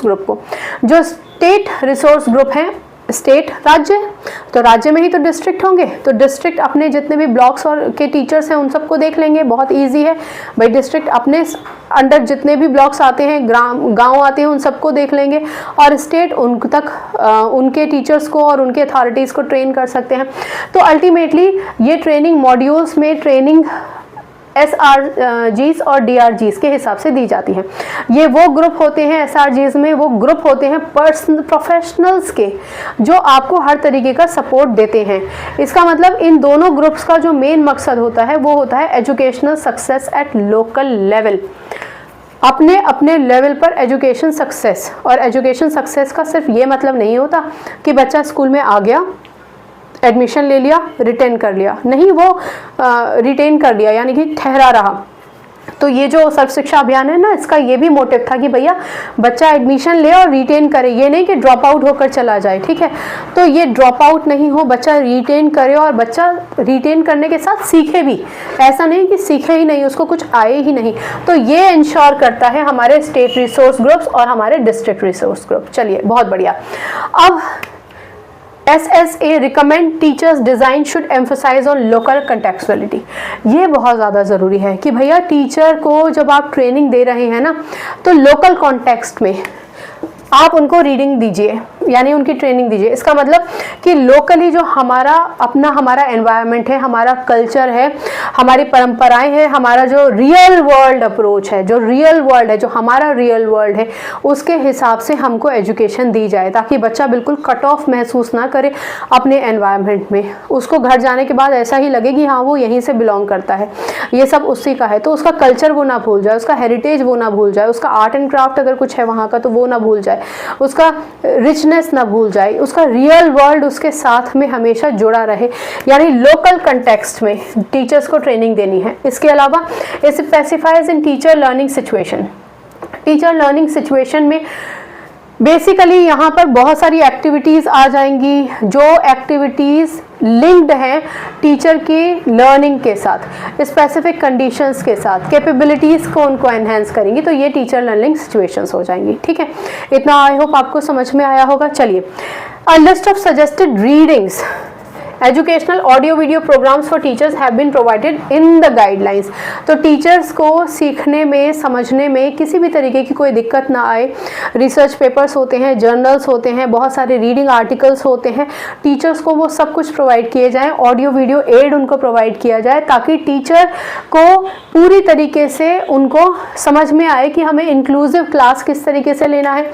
Group को। जो state resource group हैं, स्टेट राज्य, तो राज्य में ही तो डिस्ट्रिक्ट होंगे, तो डिस्ट्रिक्ट अपने जितने भी ब्लॉक्स और के टीचर्स हैं उन सबको देख लेंगे, बहुत इजी है भाई। डिस्ट्रिक्ट अपने अंडर जितने भी ब्लॉक्स आते हैं, गांव आते हैं, उन सबको देख लेंगे। और स्टेट उन तक उनके टीचर्स को और उनके अथॉरिटीज़ को ट्रेन कर सकते हैं। तो अल्टीमेटली ये ट्रेनिंग मॉड्यूल्स में ट्रेनिंग SRGs और DRGs के हिसाब से दी जाती है। ये वो ग्रुप होते हैं, SRGs में वो ग्रुप होते हैं प्रोफेशनल्स के, जो आपको हर तरीके का सपोर्ट देते हैं। इसका मतलब इन दोनों ग्रुप्स का जो मेन मकसद होता है वो होता है educational success at local level, अपने अपने लेवल पर एजुकेशन सक्सेस। और एजुकेशन सक्सेस का सिर्फ ये मतलब नहीं होता कि बच्चा स्कूल में आ गया, एडमिशन ले लिया, रिटेन कर लिया, नहीं, वो रिटेन कर लिया यानी कि ठहरा रहा। तो ये जो सर्व शिक्षा अभियान है ना, इसका ये भी मोटिव था कि भैया बच्चा एडमिशन ले और रिटेन करे, ये नहीं कि ड्रॉप आउट होकर चला जाए, ठीक है। तो ये ड्रॉप आउट नहीं हो, बच्चा रिटेन करे और बच्चा रिटेन करने के साथ सीखे भी, ऐसा नहीं कि सीखे ही नहीं, उसको कुछ आए ही नहीं। तो ये इंश्योर करता है हमारे स्टेट रिसोर्स ग्रुप्स और हमारे डिस्ट्रिक्ट रिसोर्स ग्रुप। चलिए, बहुत बढ़िया। अब SSA recommend teachers design should emphasize on local contextuality। ये बहुत ज़्यादा ज़रूरी है कि भैया टीचर को जब आप ट्रेनिंग दे रहे हैं ना, तो लोकल कॉन्टेक्स्ट में आप उनको रीडिंग दीजिए, यानी उनकी ट्रेनिंग दीजिए। इसका मतलब कि लोकली जो हमारा एनवायरनमेंट है, हमारा कल्चर है, हमारी परंपराएं हैं, हमारा जो रियल वर्ल्ड अप्रोच है, जो रियल वर्ल्ड है, जो हमारा रियल वर्ल्ड है, उसके हिसाब से हमको एजुकेशन दी जाए, ताकि बच्चा बिल्कुल कट ऑफ महसूस ना करे अपने एनवायरनमेंट में। उसको घर जाने के बाद ऐसा ही लगे कि हाँ वो यहीं से बिलोंग करता है, ये सब उसी का है। तो उसका कल्चर वो ना भूल जाए, उसका हेरिटेज वो ना भूल जाए, उसका आर्ट एंड क्राफ्ट अगर कुछ है वहाँ का तो वो ना भूल जाए, उसका रिचनेस ना भूल जाए, उसका रियल वर्ल्ड उसके साथ में हमेशा जुड़ा रहे। यानी लोकल कंटेक्स्ट में टीचर्स को ट्रेनिंग देनी है। इसके अलावा it specifies in teacher learning situation. Teacher learning situation में बेसिकली यहाँ पर बहुत सारी एक्टिविटीज़ आ जाएंगी, जो एक्टिविटीज़ लिंक्ड हैं टीचर की लर्निंग के साथ, स्पेसिफिक कंडीशंस के साथ, कैपेबिलिटीज़ को उनको एनहेंस करेंगी। तो ये टीचर लर्निंग सिचुएशंस हो जाएंगी, ठीक है। इतना आई होप आपको समझ में आया होगा। चलिए, a list of suggested readings educational audio video programmes for teachers have been provided in the guidelines. तो टीचर्स को सीखने में, समझने में किसी भी तरीके की कोई दिक्कत ना आए। रिसर्च पेपर्स होते हैं, जर्नल्स होते हैं, बहुत सारे रीडिंग आर्टिकल्स होते हैं, टीचर्स को वो सब कुछ प्रोवाइड किए जाएँ, ऑडियो वीडियो एड उनको प्रोवाइड किया जाए, ताकि टीचर को पूरी तरीके से उनको समझ में आए कि हमें इंक्लूसिव क्लास किस तरीके से लेना है,